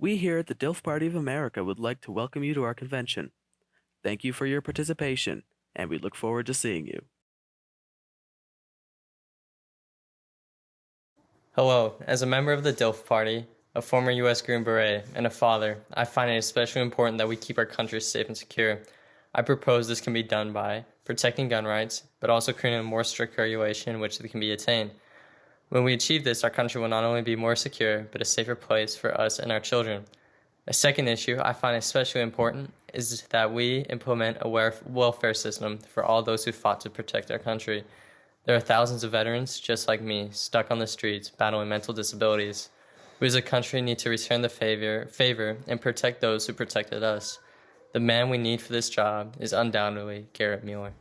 We here at the DILF Party of America would like to welcome you to our convention. Thank you for your participation, and we look forward to seeing you. Hello, as a member of the DILF Party, a former U.S. Green Beret, and a father, I find it especially important that we keep our country safe and secure. I propose this can be done by protecting gun rights, but also creating a more strict regulation in which they can be attained. When we achieve this, our country will not only be more secure, but a safer place for us and our children. A second issue I find especially important is that we implement a welfare system for all those who fought to protect our country. There are thousands of veterans, just like me, stuck on the streets, battling mental disabilities. We as a country need to return the favor and protect those who protected us. The man we need for this job is undoubtedly Garrett Mueller.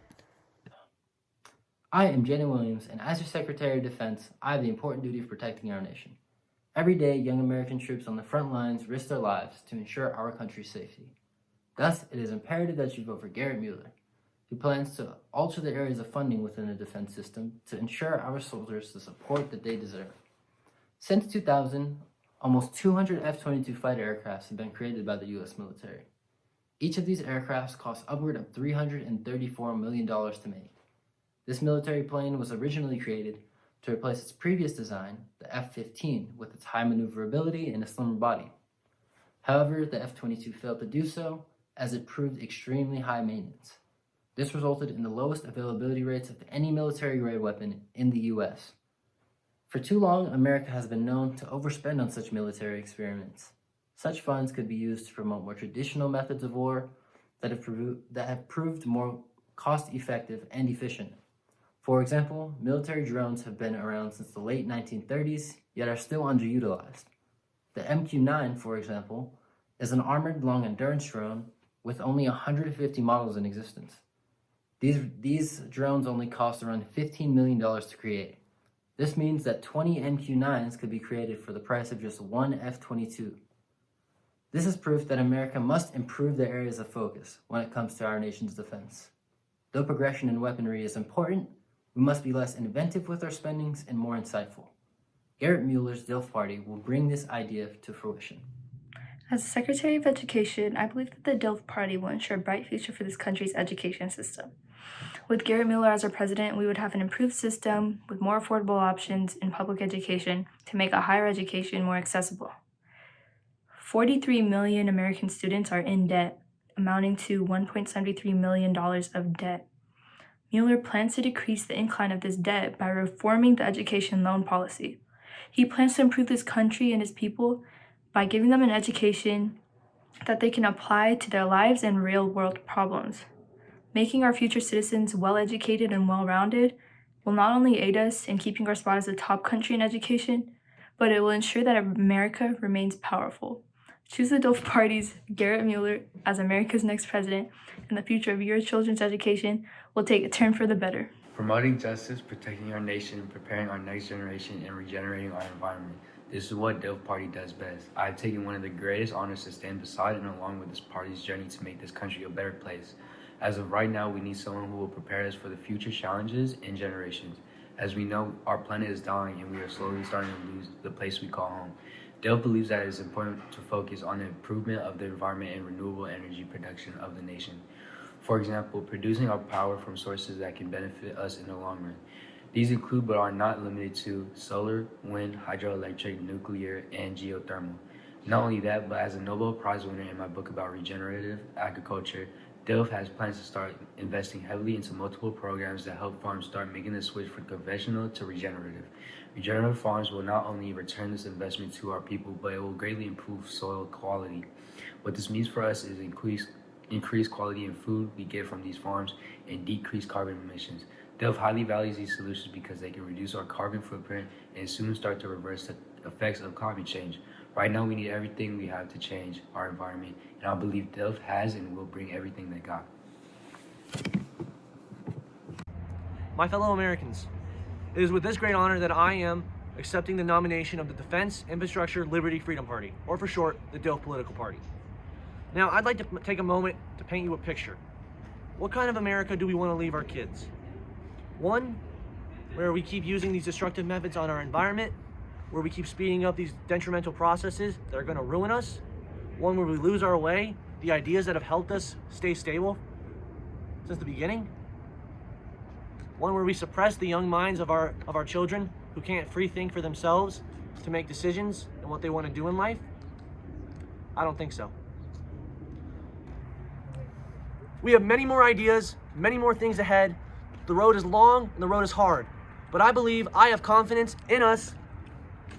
I am Jaden Williams, and as your Secretary of Defense, I have the important duty of protecting our nation. Every day, young American troops on the front lines risk their lives to ensure our country's safety. Thus, it is imperative that you vote for Garrett Mueller, who plans to alter the areas of funding within the defense system to ensure our soldiers the support that they deserve. Since 2000, almost 200 F-22 fighter aircrafts have been created by the U.S. military. Each of these aircrafts cost upward of $334 million to make. This military plane was originally created to replace its previous design, the F-15, with its high maneuverability and a slimmer body. However, the F-22 failed to do so as it proved extremely high maintenance. This resulted in the lowest availability rates of any military-grade weapon in the U.S. For too long, America has been known to overspend on such military experiments. Such funds could be used to promote more traditional methods of war that have proved more cost-effective and efficient. For example, military drones have been around since the late 1930s, yet are still underutilized. The MQ-9, for example, is an armored long-endurance drone with only 150 models in existence. These drones only cost around $15 million to create. This means that 20 MQ-9s could be created for the price of just one F-22. This is proof that America must improve their areas of focus when it comes to our nation's defense. Though progression in weaponry is important, we must be less inventive with our spendings and more insightful. Garrett Mueller's DILF Party will bring this idea to fruition. As Secretary of Education, I believe that the DILF Party will ensure a bright future for this country's education system. With Garrett Mueller as our president, we would have an improved system with more affordable options in public education to make a higher education more accessible. 43 million American students are in debt, amounting to $1.73 million of debt. Mueller plans to decrease the incline of this debt by reforming the education loan policy. He plans to improve this country and its people by giving them an education that they can apply to their lives and real-world problems. Making our future citizens well-educated and well-rounded will not only aid us in keeping our spot as a top country in education, but it will ensure that America remains powerful. Choose the DILF Party's Garrett Mueller as America's next president, and the future of your children's education will take a turn for the better. Promoting justice, protecting our nation, preparing our next generation, and regenerating our environment. This is what DILF Party does best. I have taken one of the greatest honors to stand beside and along with this party's journey to make this country a better place. As of right now, we need someone who will prepare us for the future challenges and generations. As we know, our planet is dying and we are slowly starting to lose the place we call home. DILF believes that it is important to focus on the improvement of the environment and renewable energy production of the nation. For example, producing our power from sources that can benefit us in the long run. These include but are not limited to solar, wind, hydroelectric, nuclear, and geothermal. Not only that, but as a Nobel Prize winner in my book about regenerative agriculture, DILF has plans to start investing heavily into multiple programs that help farms start making the switch from conventional to regenerative. Regenerative farms will not only return this investment to our people, but it will greatly improve soil quality. What this means for us is increased quality in food we get from these farms and decrease carbon emissions. DILF highly values these solutions because they can reduce our carbon footprint and soon start to reverse the effects of climate change. Right now, we need everything we have to change our environment, and I believe DILF has and will bring everything they got. My fellow Americans, it is with this great honor that I am accepting the nomination of the Defense, Infrastructure, Liberty, Freedom Party, or for short, the DILF Political Party. Now, I'd like to take a moment to paint you a picture. What kind of America do we want to leave our kids? One where we keep using these destructive methods on our environment, where we keep speeding up these detrimental processes that are going to ruin us, one where we lose our way, the ideas that have helped us stay stable since the beginning, one where we suppress the young minds of our children who can't free think for themselves to make decisions and what they want to do in life? I don't think so. We have many more ideas, many more things ahead. The road is long and the road is hard, but I have confidence in us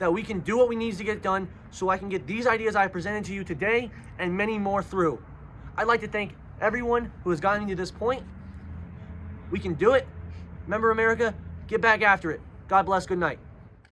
that we can do what we need to get done, so I can get these ideas I presented to you today and many more through. I'd like to thank everyone who has gotten me to this point. We can do it. Remember, America, get back after it. God bless. Good night.